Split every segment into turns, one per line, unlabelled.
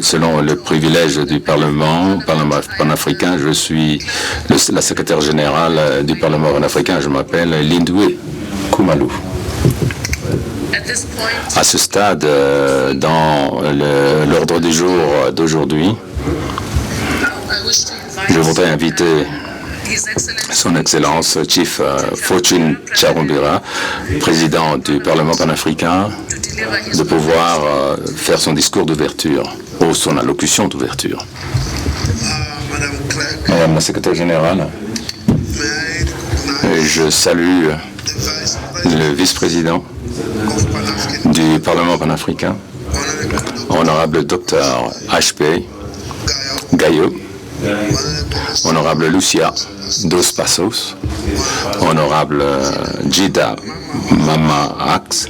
selon le privilège du Parlement panafricain, je suis la secrétaire générale du Parlement panafricain. Je m'appelle Lindwe Khumalo. À ce stade, dans l'ordre du jour d'aujourd'hui, je voudrais inviter Son Excellence Chief Fortune Charumbira, président du Parlement panafricain, de pouvoir faire son discours d'ouverture ou son allocution d'ouverture. Madame la secrétaire générale, je salue le vice-président du Parlement panafricain, honorable Dr H.P. Gayo, honorable Lucia Dos Passos, honorable Jida Mama Ax.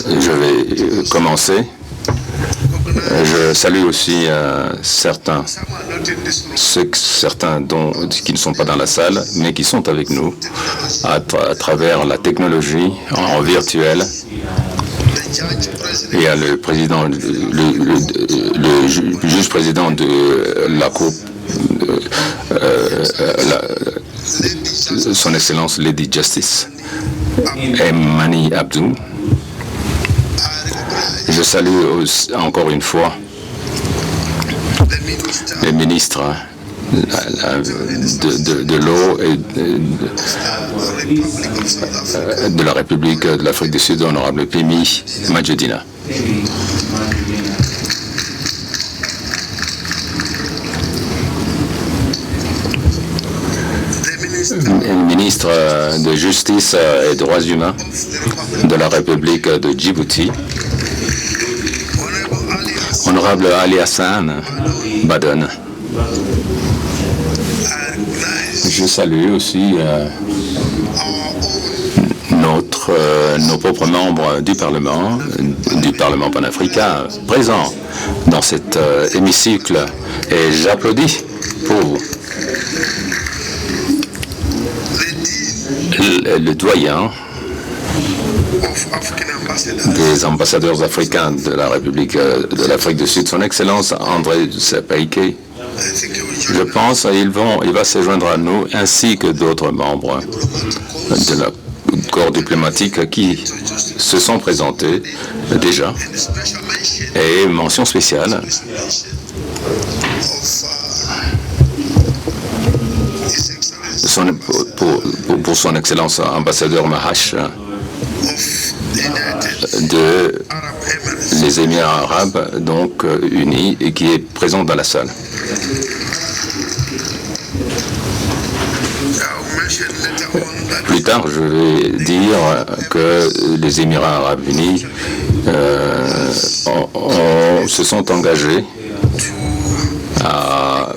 Je vais commencer. Je salue aussi certains qui ne sont pas dans la salle, mais qui sont avec nous à travers la technologie en virtuel. Il y a le président, le juge-président de la Cour, Son Excellence Lady Justice, Mani Abdou. Je salue encore une fois les ministres de l'eau et de la République de l'Afrique du Sud, honorable Pimi Madjedina. Le ministre de Justice et Droits humains de la République de Djibouti, honorable Ali Hassan Baden. Je salue aussi nos propres membres du Parlement panafricain présents dans cet hémicycle, et j'applaudis pour vous. Le doyen des ambassadeurs africains de la République de l'Afrique du Sud, Son Excellence André Sepeike, je pense qu'il va se joindre à nous, ainsi que d'autres membres de la corps diplomatique qui se sont présentés déjà. Et mention spéciale pour son Excellence ambassadeur Mahash de les Émirats arabes donc unis, et qui est présent dans la salle. Plus tard, je vais dire que les Émirats arabes unis se sont engagés à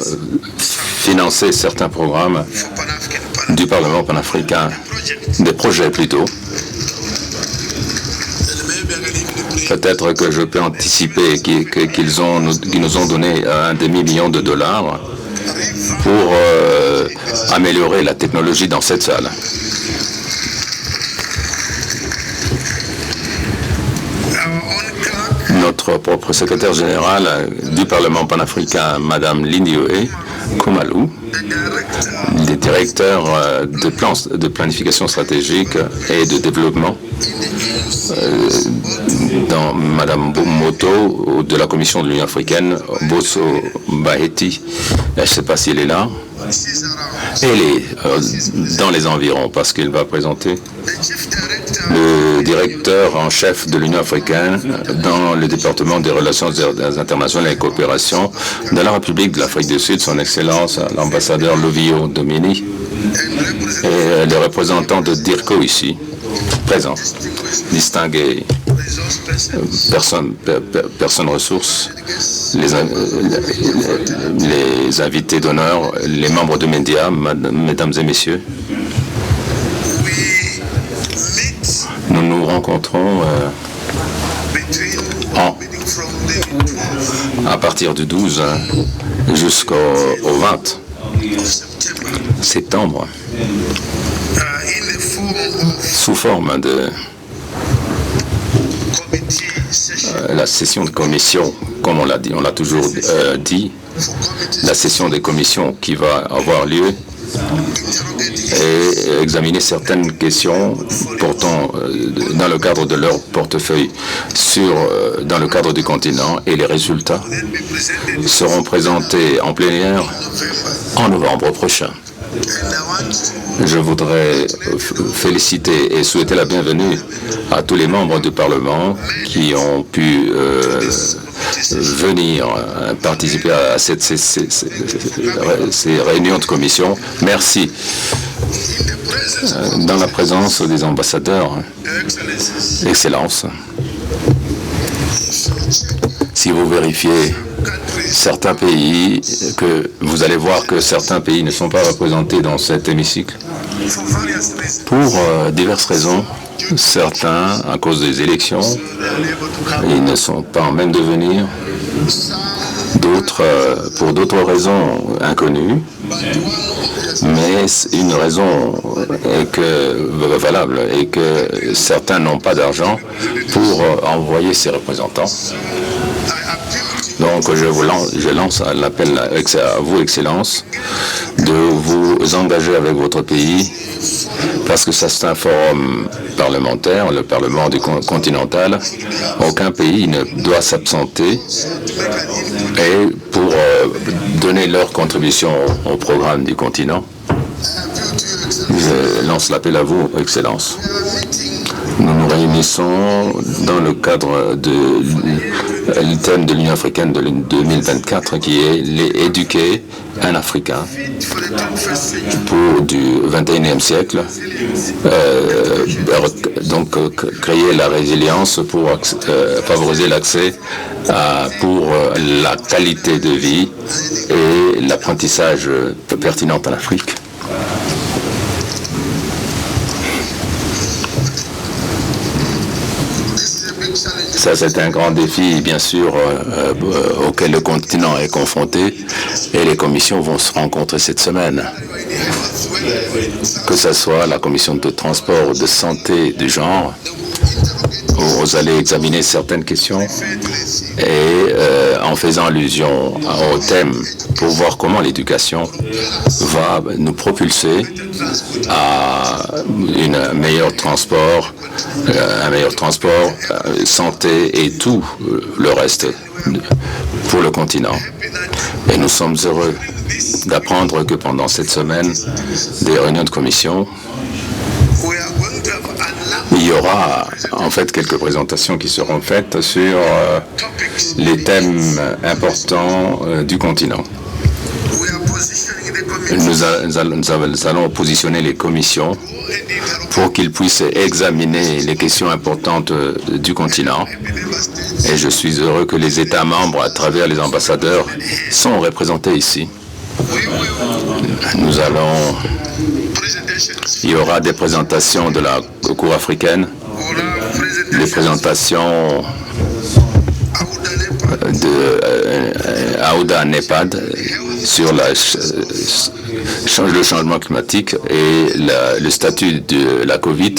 financer certains programmes du Parlement panafricain, des projets plutôt. Peut-être que je peux anticiper qu'ils nous ont donné un demi-million de dollars pour améliorer la technologie dans cette salle. Notre propre secrétaire général du Parlement panafricain, Madame Lindwe Khumalo, les directeurs de planification stratégique et de développement, dans Madame Moto de la Commission de l'Union africaine, Bosso Baheti, je ne sais pas s'il est là, et dans les environs, parce qu'il va présenter le directeur en chef de l'Union africaine dans le département des relations internationales et coopération de la République de l'Afrique du Sud, Son Excellence l'ambassadeur Lovio Domini, et le représentant de DIRCO ici, présent, distingué personnes ressources, les invités d'honneur, les membres de médias, mesdames et messieurs. Nous nous rencontrons à partir du 12 jusqu'au 20 septembre sous forme de la session de commission, comme on l'a toujours dit, la session des commissions qui va avoir lieu et examiner certaines questions portant dans le cadre de leur portefeuille dans le cadre du continent, et les résultats seront présentés en plénière en novembre prochain. Je voudrais féliciter et souhaiter la bienvenue à tous les membres du Parlement qui ont pu venir participer à ces réunions de commission. Merci. Dans la présence des ambassadeurs, Excellences, si vous vérifiez certains pays, que vous allez voir que certains pays ne sont pas représentés dans cet hémicycle pour diverses raisons. Certains, à cause des élections, ils ne sont pas en même de venir. D'autres, pour d'autres raisons inconnues, mais une raison valable est que certains n'ont pas d'argent pour envoyer ses représentants. Donc, je lance l'appel à vous, Excellences, de vous engager avec votre pays, parce que ça, c'est un forum parlementaire, le Parlement du continental. Aucun pays ne doit s'absenter et pour donner leur contribution au programme du continent. Je lance l'appel à vous, Excellences. Nous nous réunissons dans le cadre du thème de l'Union africaine de 2024 qui est éduquer un Africain pour du 21e siècle, donc créer la résilience pour favoriser l'accès pour la qualité de vie et l'apprentissage pertinent en Afrique. Ça, c'est un grand défi, bien sûr, auquel le continent est confronté, et les commissions vont se rencontrer cette semaine. Que ce soit la commission de transport, de santé, du genre, où vous allez examiner certaines questions, et en faisant allusion au thème, pour voir comment l'éducation va nous propulser à un meilleur transport, santé et tout le reste pour le continent. Et nous sommes heureux d'apprendre que pendant cette semaine des réunions de commission, il y aura en fait quelques présentations qui seront faites sur les thèmes importants du continent. Nous allons positionner les commissions pour qu'ils puissent examiner les questions importantes du continent. Et je suis heureux que les États membres, à travers les ambassadeurs, sont représentés ici. Il y aura des présentations de la Cour africaine, des présentations de Aouda Nepad sur le changement climatique et le statut de la Covid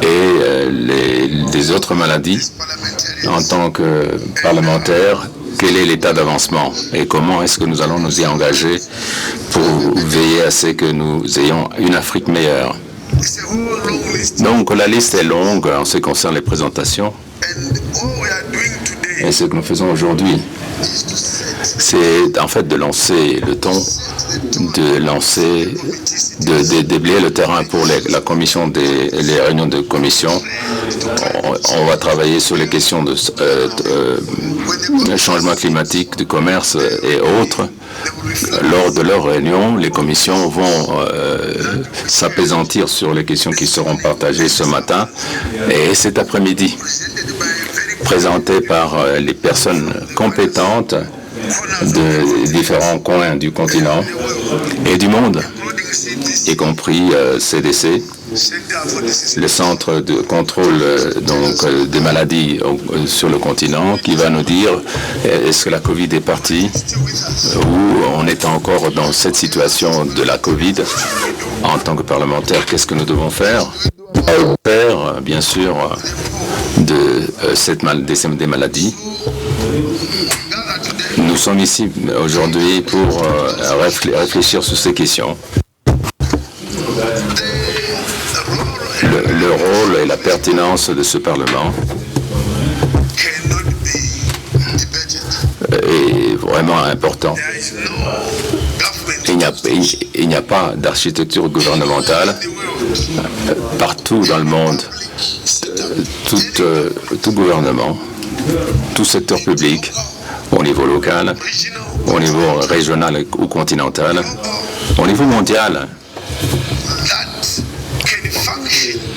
et les autres maladies. En tant que parlementaire, quel est l'état d'avancement et comment est-ce que nous allons nous y engager pour veiller à ce que nous ayons une Afrique meilleure. Donc la liste est longue en ce qui concerne les présentations. Et ce que nous faisons aujourd'hui, c'est en fait de lancer le ton, de déblayer le terrain pour la commission les réunions de commission. On va travailler sur les questions de changement climatique, du commerce et autres. Lors de leurs réunions, les commissions vont s'apaisantir sur les questions qui seront partagées ce matin et cet après-midi, présentées par les personnes compétentes de différents coins du continent et du monde, y compris CDC, le centre de contrôle des maladies sur le continent, qui va nous dire est-ce que la Covid est partie ou on est encore dans cette situation de la Covid. En tant que parlementaire, qu'est-ce que nous devons faire? Père, bien sûr, des maladies. Nous sommes ici aujourd'hui pour réfléchir sur ces questions. Le rôle et la pertinence de ce Parlement est vraiment important. Il n'y a pas d'architecture gouvernementale partout dans le monde. Tout gouvernement, tout secteur public, au niveau local, au niveau régional ou continental, au niveau mondial,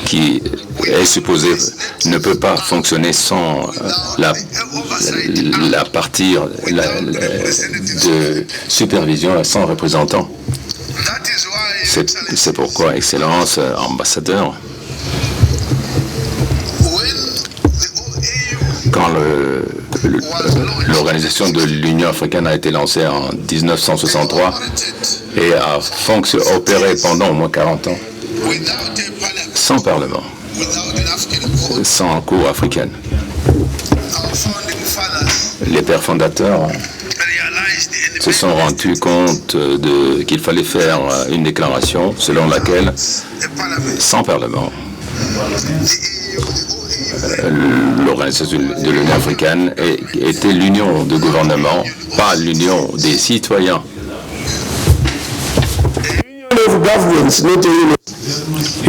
qui est supposé ne peut pas fonctionner sans la partie de supervision sans représentant. C'est pourquoi, Excellence, ambassadeur, quand l'organisation de l'Union africaine a été lancée en 1963 et a opéré pendant au moins 40 ans, sans Parlement, sans Cour africaine. Les pères fondateurs se sont rendus compte qu'il fallait faire une déclaration selon laquelle, sans Parlement, l'organisation de l'Union africaine était l'union de gouvernement, pas l'union des citoyens.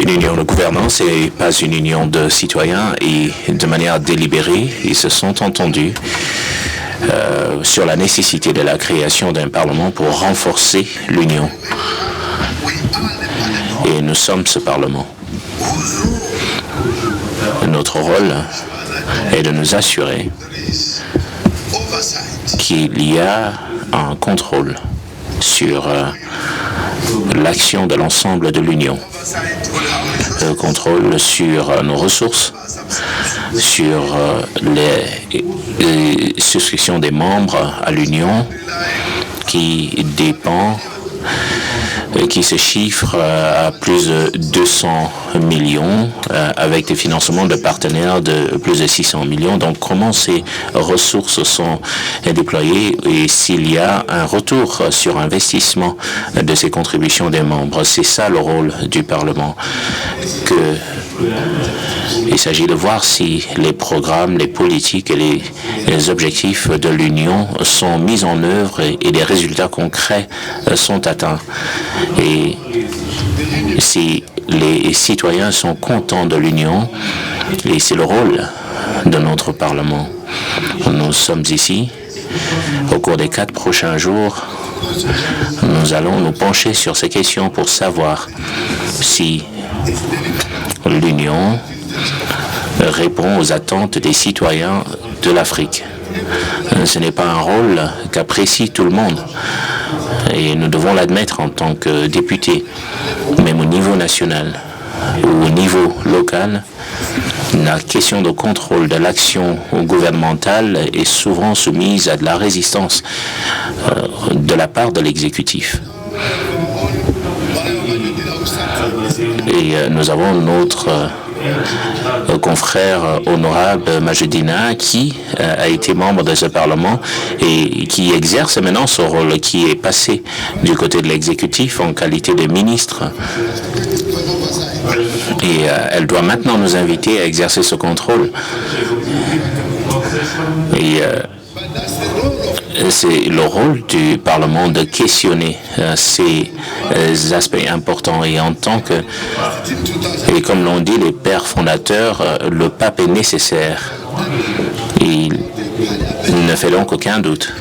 Une union de gouvernance et pas une union de citoyens, et de manière délibérée, ils se sont entendus sur la nécessité de la création d'un Parlement pour renforcer l'union. Et nous sommes ce Parlement. Notre rôle est de nous assurer qu'il y a un contrôle sur l'action de l'ensemble de l'Union, contrôle sur nos ressources, sur les souscriptions des membres à l'Union qui se chiffre à plus de 200 millions avec des financements de partenaires de plus de 600 millions. Donc, comment ces ressources sont déployées et s'il y a un retour sur investissement de ces contributions des membres. C'est ça le rôle du Parlement. Il s'agit de voir si les programmes, les politiques et les objectifs de l'Union sont mis en œuvre et les résultats concrets sont atteints. Et si les citoyens sont contents de l'Union, et c'est le rôle de notre Parlement. Nous sommes ici. Au cours des 4 prochains jours, nous allons nous pencher sur ces questions pour savoir si l'Union répond aux attentes des citoyens de l'Afrique. Ce n'est pas un rôle qu'apprécie tout le monde et nous devons l'admettre en tant que députés, même au niveau national ou au niveau local. La question de contrôle de l'action gouvernementale est souvent soumise à de la résistance de la part de l'exécutif. Et nous avons notre confrère honorable Majidina qui a été membre de ce Parlement et qui exerce maintenant ce rôle, qui est passé du côté de l'exécutif en qualité de ministre. Et elle doit maintenant nous inviter à exercer ce contrôle. Et c'est le rôle du Parlement de questionner ces aspects importants. Et en tant que, et comme l'ont dit les pères fondateurs, le pape est nécessaire. Il ne fait donc aucun doute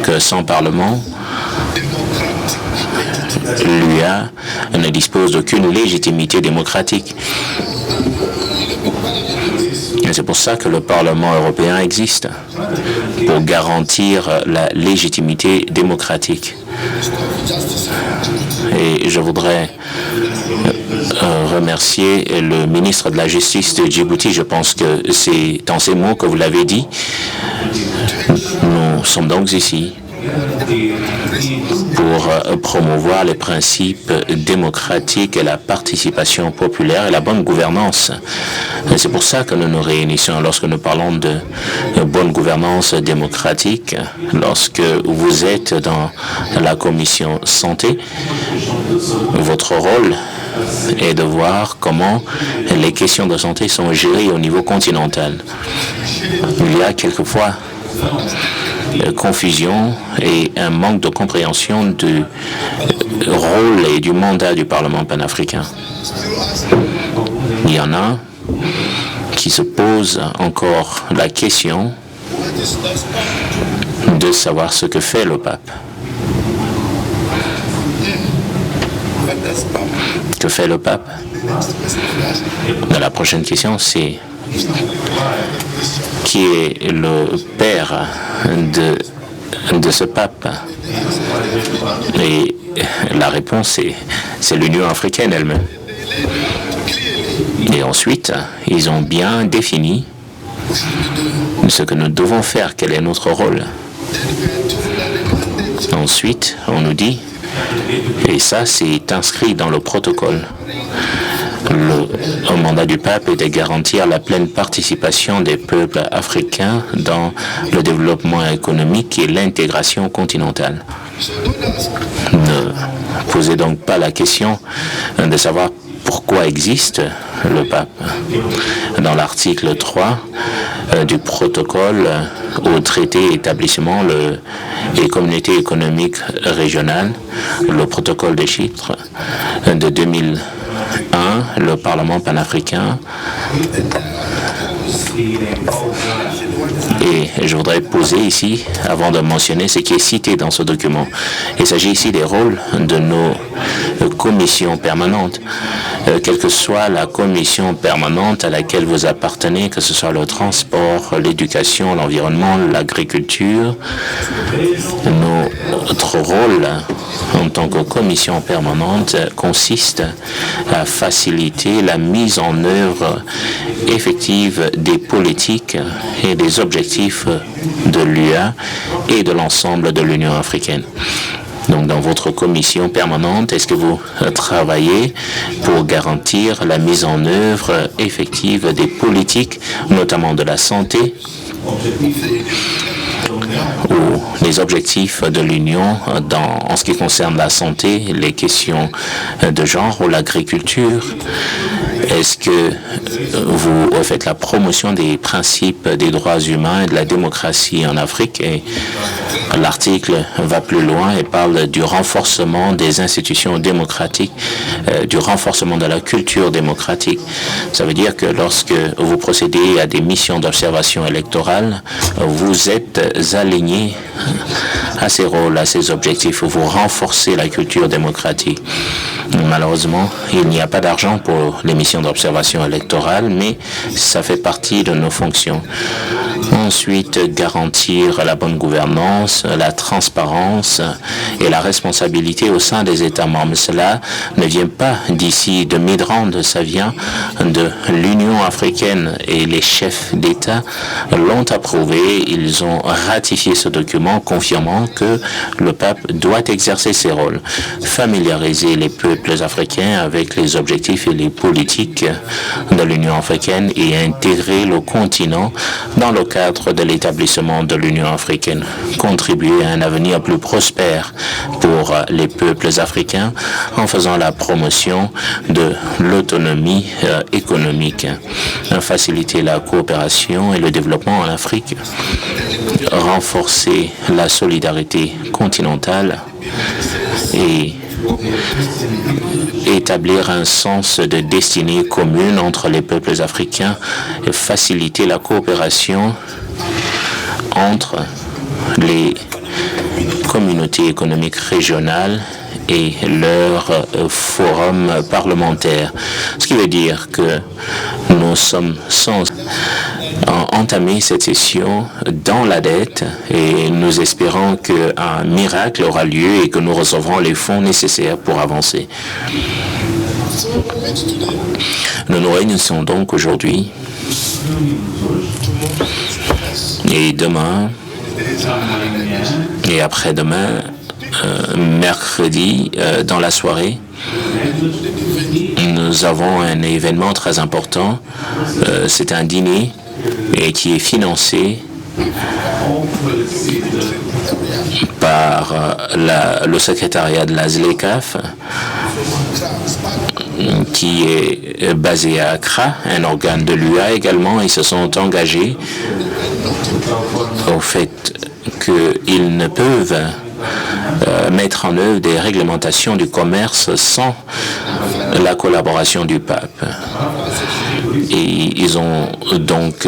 que sans Parlement, l'UA ne dispose d'aucune légitimité démocratique. Et c'est pour ça que le Parlement européen existe, pour garantir la légitimité démocratique. Et je voudrais remercier le ministre de la Justice de Djibouti. Je pense que c'est dans ces mots que vous l'avez dit. Nous sommes donc ici pour promouvoir les principes démocratiques et la participation populaire et la bonne gouvernance. C'est pour ça que nous nous réunissons lorsque nous parlons de bonne gouvernance démocratique. Lorsque vous êtes dans la commission santé, votre rôle est de voir comment les questions de santé sont gérées au niveau continental. Il y a quelquefois confusion et un manque de compréhension du rôle et du mandat du Parlement panafricain. Il y en a qui se posent encore la question de savoir ce que fait le pape. Que fait le pape? La prochaine question, c'est qui est le père de ce pape? Et la réponse, c'est l'Union africaine elle-même. Et ensuite, ils ont bien défini ce que nous devons faire, quel est notre rôle. Ensuite, on nous dit, et ça c'est inscrit dans le protocole, le mandat du pape est de garantir la pleine participation des peuples africains dans le développement économique et l'intégration continentale. Ne posez donc pas la question de savoir pourquoi existe le pape. Dans l'article 3 du protocole au traité établissement les communautés économiques régionales, le protocole de Chypre de 2001, le Parlement panafricain. Et je voudrais poser ici, avant de mentionner ce qui est cité dans ce document, il s'agit ici des rôles de nos commissions permanentes. Quelle que soit la commission permanente à laquelle vous appartenez, que ce soit le transport, l'éducation, l'environnement, l'agriculture, notre rôle en tant que commission permanente consiste à faciliter la mise en œuvre effective des politiques et des objectifs de l'UA et de l'ensemble de l'Union africaine. Donc, dans votre commission permanente, est-ce que vous travaillez pour garantir la mise en œuvre effective des politiques, notamment de la santé, ou les objectifs de l'Union en ce qui concerne la santé, les questions de genre ou l'agriculture? Est-ce que vous faites la promotion des principes des droits humains et de la démocratie en Afrique? Et l'article va plus loin et parle du renforcement des institutions démocratiques, du renforcement de la culture démocratique. Ça veut dire que lorsque vous procédez à des missions d'observation électorale, vous êtes aligné à ces rôles, à ces objectifs, vous renforcez la culture démocratique. Malheureusement, il n'y a pas d'argent pour les missions d'observation électorale, mais ça fait partie de nos fonctions. Ensuite, garantir la bonne gouvernance, la transparence et la responsabilité au sein des États membres. Cela ne vient pas d'ici de Midrand, ça vient de l'Union africaine et les chefs d'État l'ont approuvé. Ils ont ratifié ce document confirmant que le pape doit exercer ses rôles, familiariser les peuples africains avec les objectifs et les politiques de l'Union africaine et intégrer le continent dans le cadre de l'établissement de l'Union africaine, contribuer à un avenir plus prospère pour les peuples africains en faisant la promotion de l'autonomie économique, faciliter la coopération et le développement en Afrique, renforcer la solidarité continentale et établir un sens de destinée commune entre les peuples africains et faciliter la coopération entre les communautés économiques régionales et leurs forums parlementaires. Ce qui veut dire que nous sommes sans entamer cette session dans la dette et nous espérons qu'un miracle aura lieu et que nous recevrons les fonds nécessaires pour avancer. Nous nous réunissons donc aujourd'hui et demain Et après-demain, mercredi, dans la soirée, nous avons un événement très important. C'est un dîner et qui est financé par le secrétariat de la ZLECAf, qui est basé à Accra, un organe de l'UA également. Ils se sont engagés au fait qu'ils ne peuvent mettre en œuvre des réglementations du commerce sans la collaboration du pape. Et ils ont donc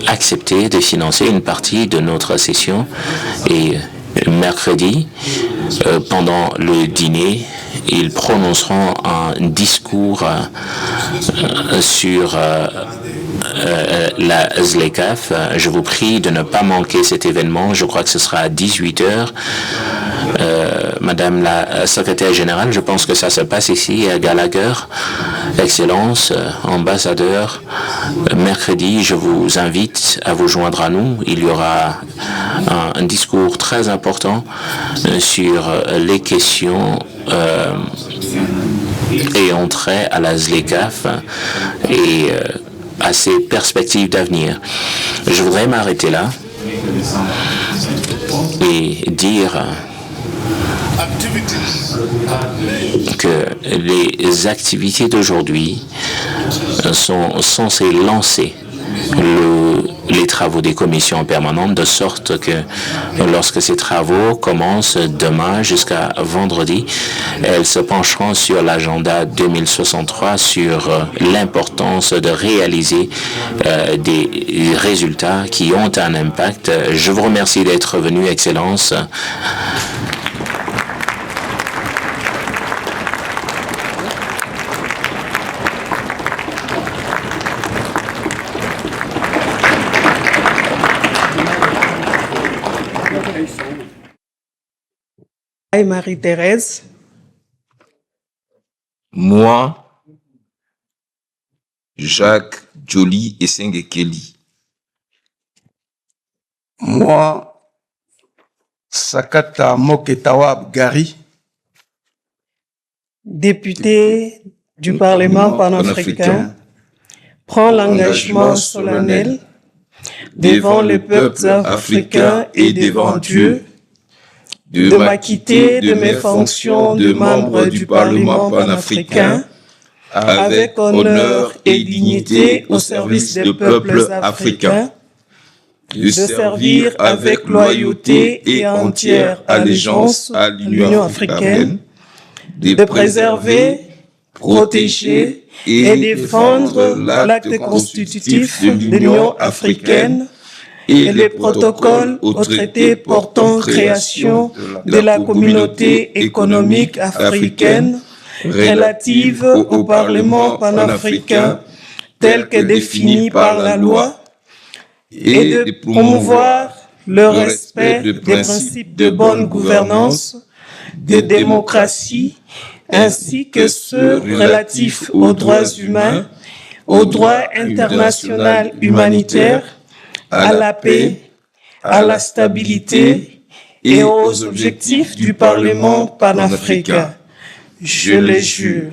accepté de financer une partie de notre session. Et mercredi, pendant le dîner, ils prononceront un discours sur la ZLECAf. Je vous prie de ne pas manquer cet événement. Je crois que ce sera à 18h. Madame la secrétaire générale, je pense que ça se passe ici à Gallagher. Excellence, ambassadeur, mercredi, je vous invite à vous joindre à nous. Il y aura un discours très important sur les questions ayant trait à la ZLECAf et à ses perspectives d'avenir. Je voudrais m'arrêter là et dire que les activités d'aujourd'hui sont censées lancer les travaux des commissions permanentes, de sorte que lorsque ces travaux commencent demain jusqu'à vendredi, elles se pencheront sur l'agenda 2063, sur l'importance de réaliser des résultats qui ont un impact. Je vous remercie d'être venu, Excellence.
Marie-Thérèse.
Moi, Jacques Joly Esengekeli.
Moi, Sakata Moketawa Gary.
Député du Parlement panafricain, prend l'engagement solennel devant le peuple africain et devant Dieu de m'acquitter de mes fonctions de membre du Parlement panafricain avec honneur et dignité au service des peuples africains, de servir avec loyauté et entière allégeance à l'Union africaine, de préserver, protéger et défendre l'acte constitutif de l'Union africaine et les protocoles au traité portant création de la communauté économique africaine relative au Parlement panafricain tel que défini par la loi, et de promouvoir le respect des principes de bonne gouvernance, de démocratie, ainsi que ceux relatifs aux droits humains, au droit international humanitaire, à la paix, à la stabilité et aux objectifs du Parlement panafricain. Je le jure.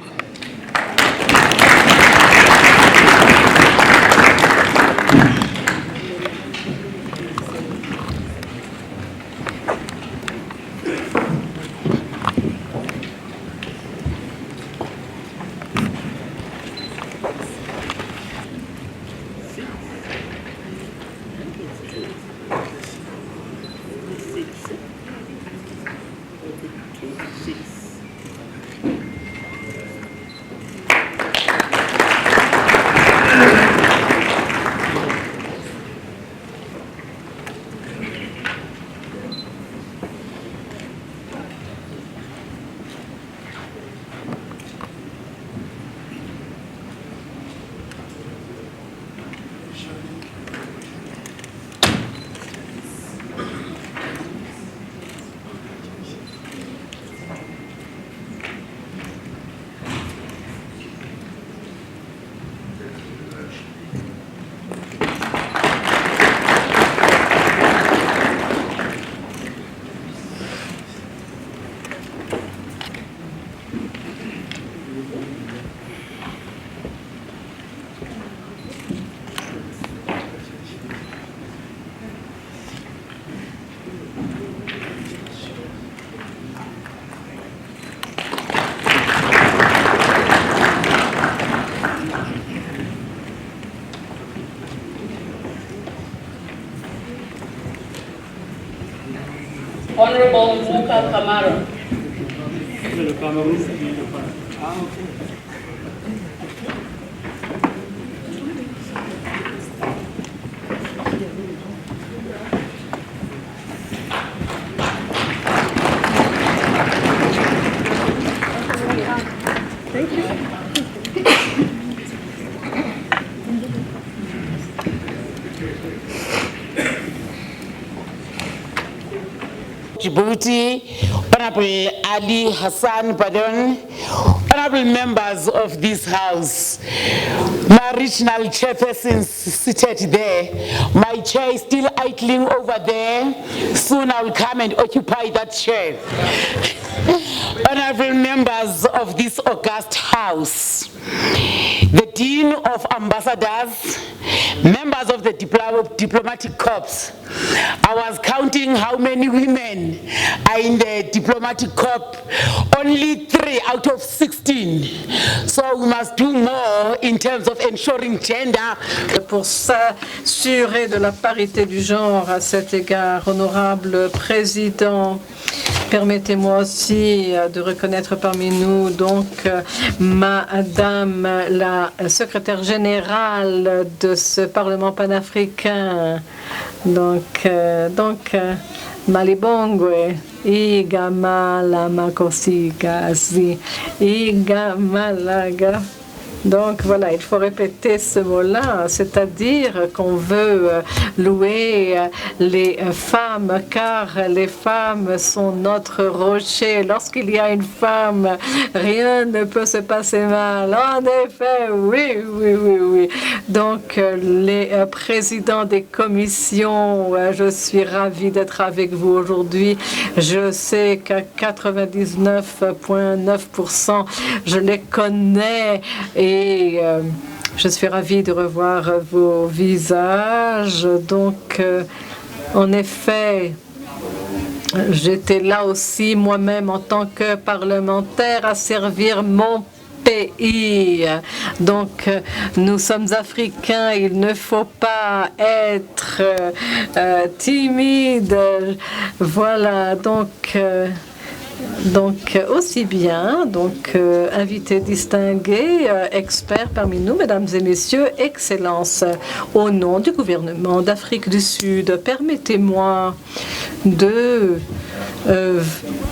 Honorable Muka Kamara.
Djibouti, Honorable Ali Hassan Badon, honorable members of this house, my regional chairperson seated there, my chair is still idling over there, soon I will come and occupy that chair. Honorable members of this august house, the Dean of Ambassadors, members of the diplomatic corps. I was counting how many women are in the diplomatic corps, only 3 out of 16. So we must do more in terms of ensuring gender.
Pour s'assurer de la parité du genre à cet égard, honorable président, permettez-moi aussi de reconnaître parmi nous donc Madame la secrétaire générale de ce Parlement panafricain, donc Malibongwe, Igamala Makosi Gazi, Igamalaga. Donc voilà, il faut répéter ce mot-là, c'est-à-dire qu'on veut louer les femmes, car les femmes sont notre rocher. Lorsqu'il y a une femme, rien ne peut se passer mal. En effet, oui. Donc les présidents des commissions, je suis ravie d'être avec vous aujourd'hui. Je sais qu'à 99,9%, je les connais et je suis ravie de revoir vos visages. Donc, en effet, j'étais là aussi moi-même en tant que parlementaire à servir mon pays. Donc, nous sommes africains, il ne faut pas être timide. Voilà, donc aussi bien, invités distingués, experts parmi nous, mesdames et messieurs, excellences, au nom du gouvernement d'Afrique du Sud, permettez-moi de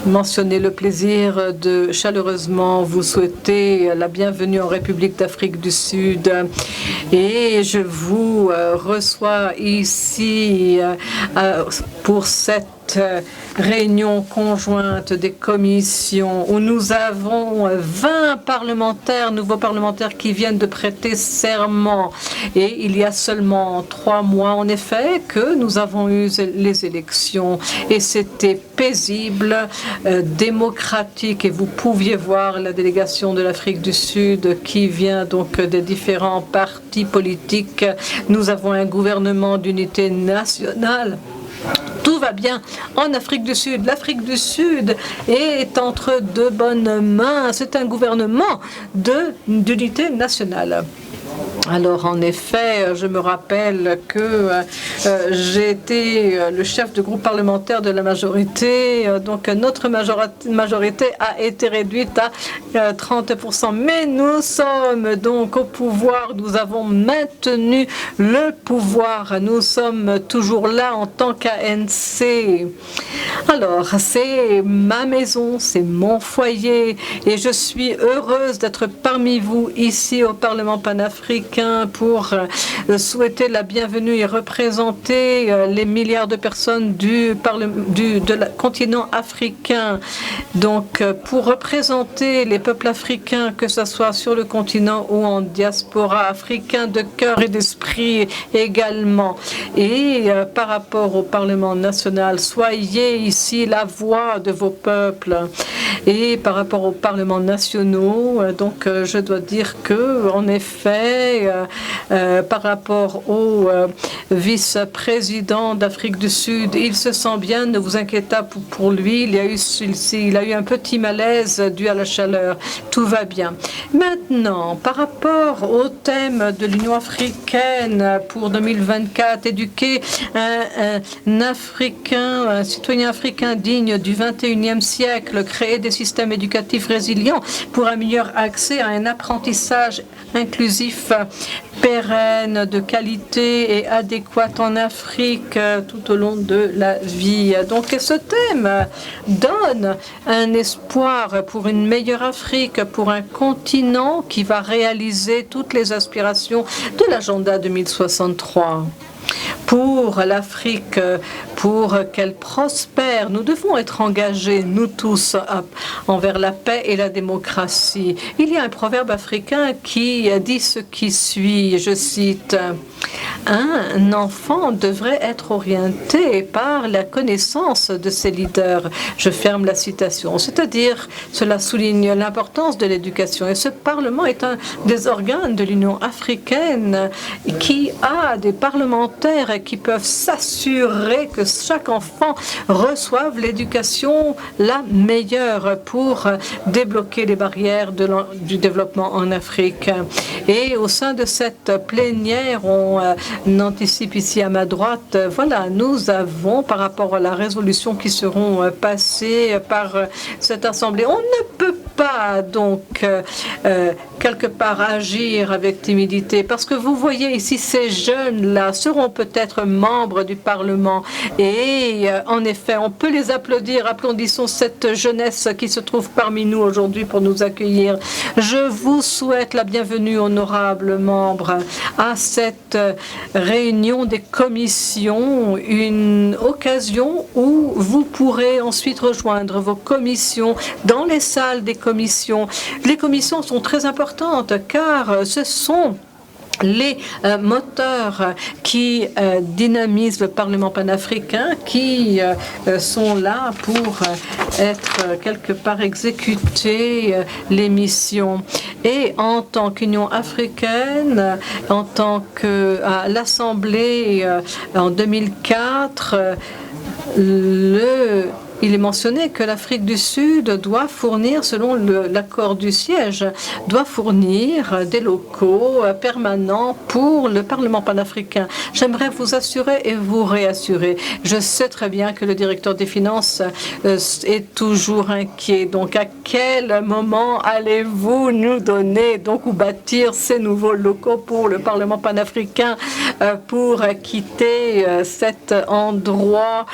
mentionner le plaisir de chaleureusement vous souhaiter la bienvenue en République d'Afrique du Sud. Et je vous reçois ici pour cette réunion conjointe des commissions où nous avons 20 parlementaires, nouveaux parlementaires qui viennent de prêter serment. Et il y a seulement 3 mois, en effet, que nous avons eu les élections. Et c'était paisible, démocratique. Et vous pouviez voir la délégation de l'Afrique du Sud qui vient donc des différents partis politiques. Nous avons un gouvernement d'unité nationale. Tout va bien en Afrique du Sud. L'Afrique du Sud est entre de bonnes mains. C'est un gouvernement d'unité nationale. Alors, en effet, je me rappelle que j'ai été le chef de groupe parlementaire de la majorité. Donc, notre majorité a été réduite à 30%. Mais nous sommes donc au pouvoir. Nous avons maintenu le pouvoir. Nous sommes toujours là en tant qu'ANC. Alors, c'est ma maison, c'est mon foyer. Et je suis heureuse d'être parmi vous ici au Parlement panafricain pour souhaiter la bienvenue et représenter les milliards de personnes du continent africain. Donc, pour représenter les peuples africains, que ce soit sur le continent ou en diaspora, africain de cœur et d'esprit également. Et par rapport au Parlement national, soyez ici la voix de vos peuples. Et par rapport aux parlements nationaux, donc je dois dire que, en effet, par rapport au vice-président d'Afrique du Sud. Il se sent bien, ne vous inquiétez pas pour lui. Il a eu un petit malaise dû à la chaleur. Tout va bien. Maintenant, par rapport au thème de l'Union africaine pour 2024, éduquer un Africain, un citoyen africain digne du 21e siècle, créer des systèmes éducatifs résilients pour un meilleur accès à un apprentissage inclusif, pérenne, de qualité et adéquat en Afrique tout au long de la vie. Donc ce thème donne un espoir pour une meilleure Afrique, pour un continent qui va réaliser toutes les aspirations de l'agenda 2063. Pour l'Afrique, pour qu'elle prospère, nous devons être engagés, nous tous, envers la paix et la démocratie. Il y a un proverbe africain qui dit ce qui suit, je cite, « Un enfant devrait être orienté par la connaissance de ses leaders ». Je ferme la citation. C'est-à-dire, cela souligne l'importance de l'éducation. Et ce Parlement est un des organes de l'Union africaine qui a des parlementaires qui peuvent s'assurer que chaque enfant reçoive l'éducation la meilleure pour débloquer les barrières du développement en Afrique. Et au sein de cette plénière, on anticipe ici à ma droite, voilà, nous avons par rapport à la résolution qui seront passées par cette Assemblée, on ne peut pas donc quelque part agir avec timidité parce que vous voyez ici ces jeunes-là seront peut-être membres du Parlement et en effet on peut les applaudir. Applaudissons cette jeunesse qui se trouve parmi nous aujourd'hui pour nous accueillir. Je vous souhaite la bienvenue, honorables membres, à cette réunion des commissions, une occasion où vous pourrez ensuite rejoindre vos commissions dans les salles des commissions. Les commissions sont très importantes car ce sont les moteurs qui dynamisent le Parlement panafricain, qui sont là pour être quelque part exécuter les missions. Et en tant qu'Union africaine, en tant que à l'Assemblée en 2004, il est mentionné que l'Afrique du Sud doit fournir, selon l'accord du siège, doit fournir des locaux permanents pour le Parlement panafricain. J'aimerais vous assurer et vous réassurer. Je sais très bien que le directeur des finances est toujours inquiet. Donc, à quel moment allez-vous nous donner donc ou bâtir ces nouveaux locaux pour le Parlement panafricain pour quitter cet endroit?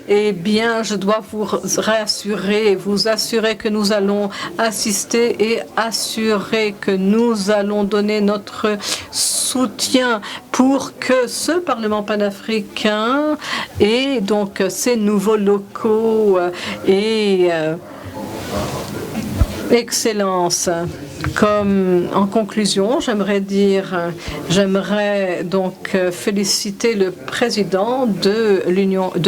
Eh bien, je dois vous rassurer, vous assurer que nous allons assister et assurer que nous allons donner notre soutien pour que ce Parlement panafricain et donc ces nouveaux locaux et excellence. Comme en conclusion, j'aimerais donc féliciter le président de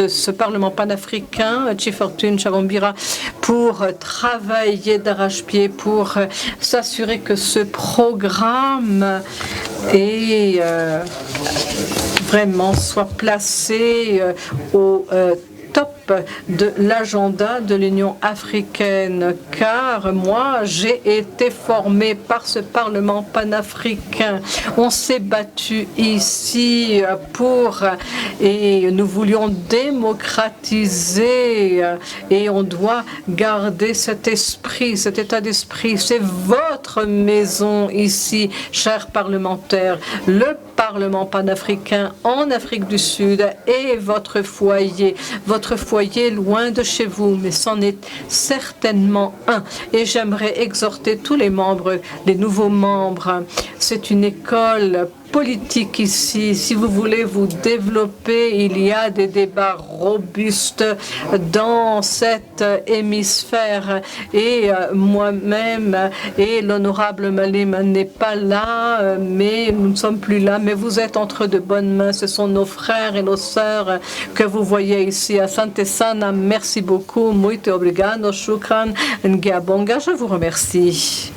ce Parlement panafricain, Chifortune Chabombira, pour travailler d'arrache-pied pour s'assurer que ce programme vraiment soit placé au top de l'agenda de l'Union africaine, car moi, j'ai été formé par ce Parlement panafricain. On s'est battu ici et nous voulions démocratiser et on doit garder cet esprit, cet état d'esprit. C'est votre maison ici, chers parlementaires. Le Parlement panafricain en Afrique du Sud est votre foyer loin de chez vous, mais c'en est certainement un. Et j'aimerais exhorter tous les membres, les nouveaux membres. C'est une école politique ici. Si vous voulez vous développer, il y a des débats robustes dans cet hémisphère. Et moi-même et l'honorable Malema n'est pas là, mais nous ne sommes plus là. Mais vous êtes entre de bonnes mains. Ce sont nos frères et nos sœurs que vous voyez ici. Asante sana, merci beaucoup. Muito obrigado, shukran, Ngiabonga. Je vous remercie.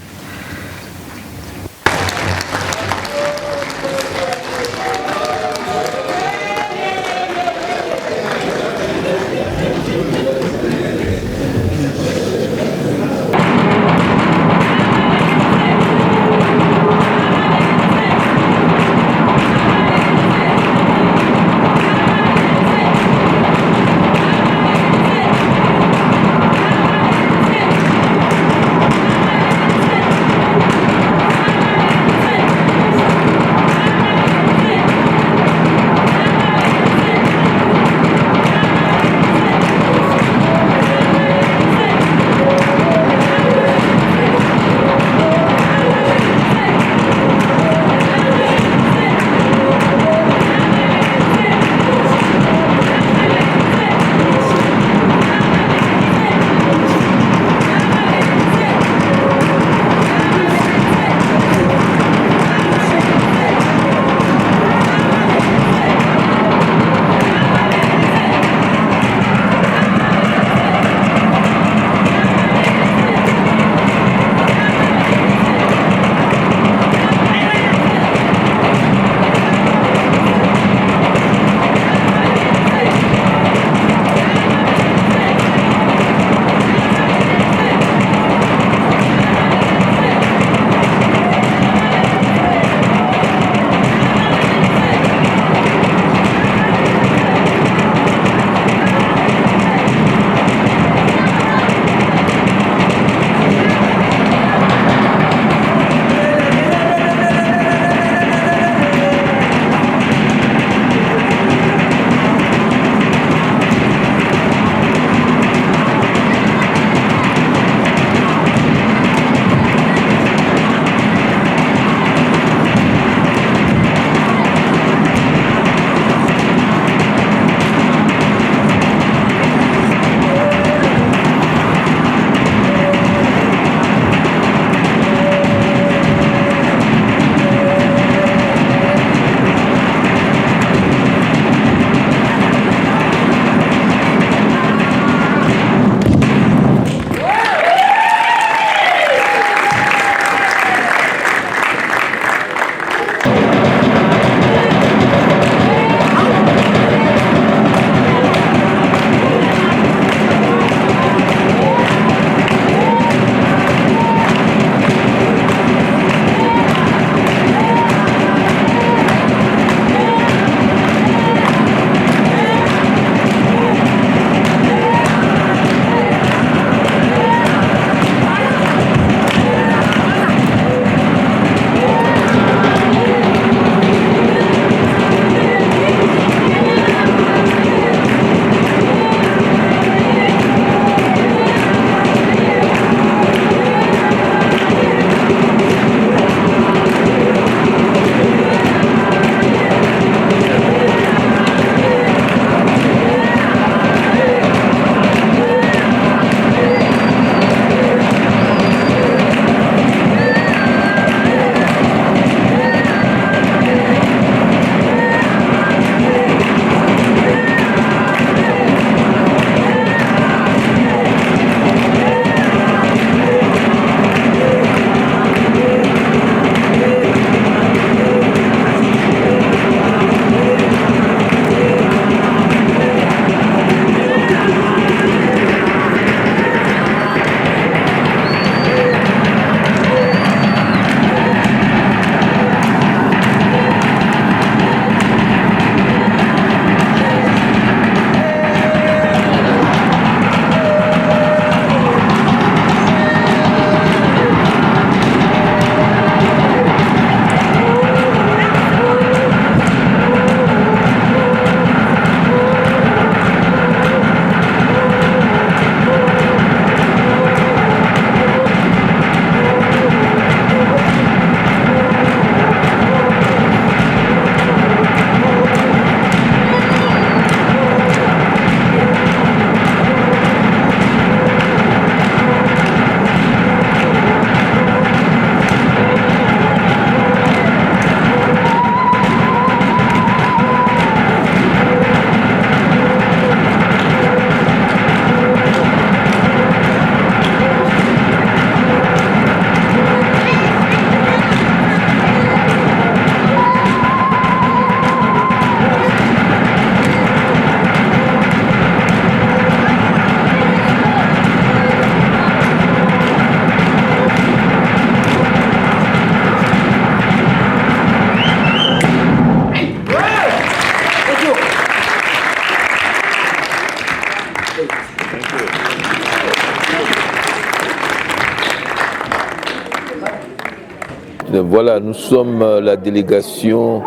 Voilà, nous sommes la délégation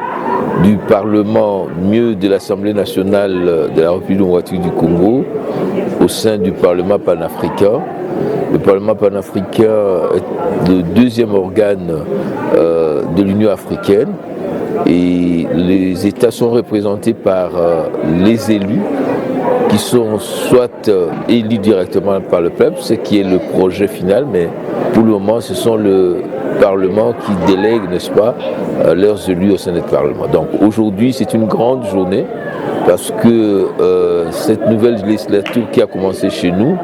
du Parlement, mieux de l'Assemblée nationale de la République démocratique du Congo, au sein du Parlement panafricain. Le Parlement panafricain est le deuxième organe de l'Union africaine et les États sont représentés par les élus qui sont soit élus directement par le peuple, ce qui est le projet final, mais pour le moment ce sont le Parlement qui délègue, n'est-ce pas, leurs élus au sein du Parlement. Donc aujourd'hui c'est une grande journée parce que cette nouvelle législature qui a commencé chez nous,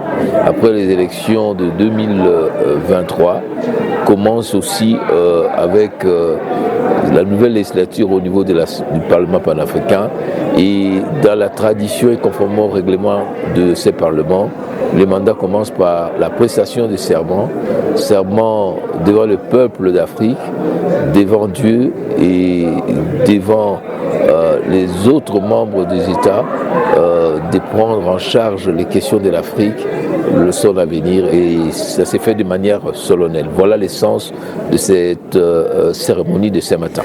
après les élections de 2023, commence aussi avec la nouvelle législature au niveau du Parlement panafricain. Et dans la tradition et conformément au règlement de ces parlements, les mandats commencent par la prestation des serments, serment devant le peuple d'Afrique, devant Dieu et devant les autres membres des États, de prendre en charge les questions de l'Afrique, son avenir, et ça s'est fait de manière solennelle. Voilà l'essence de cette cérémonie de ce matin.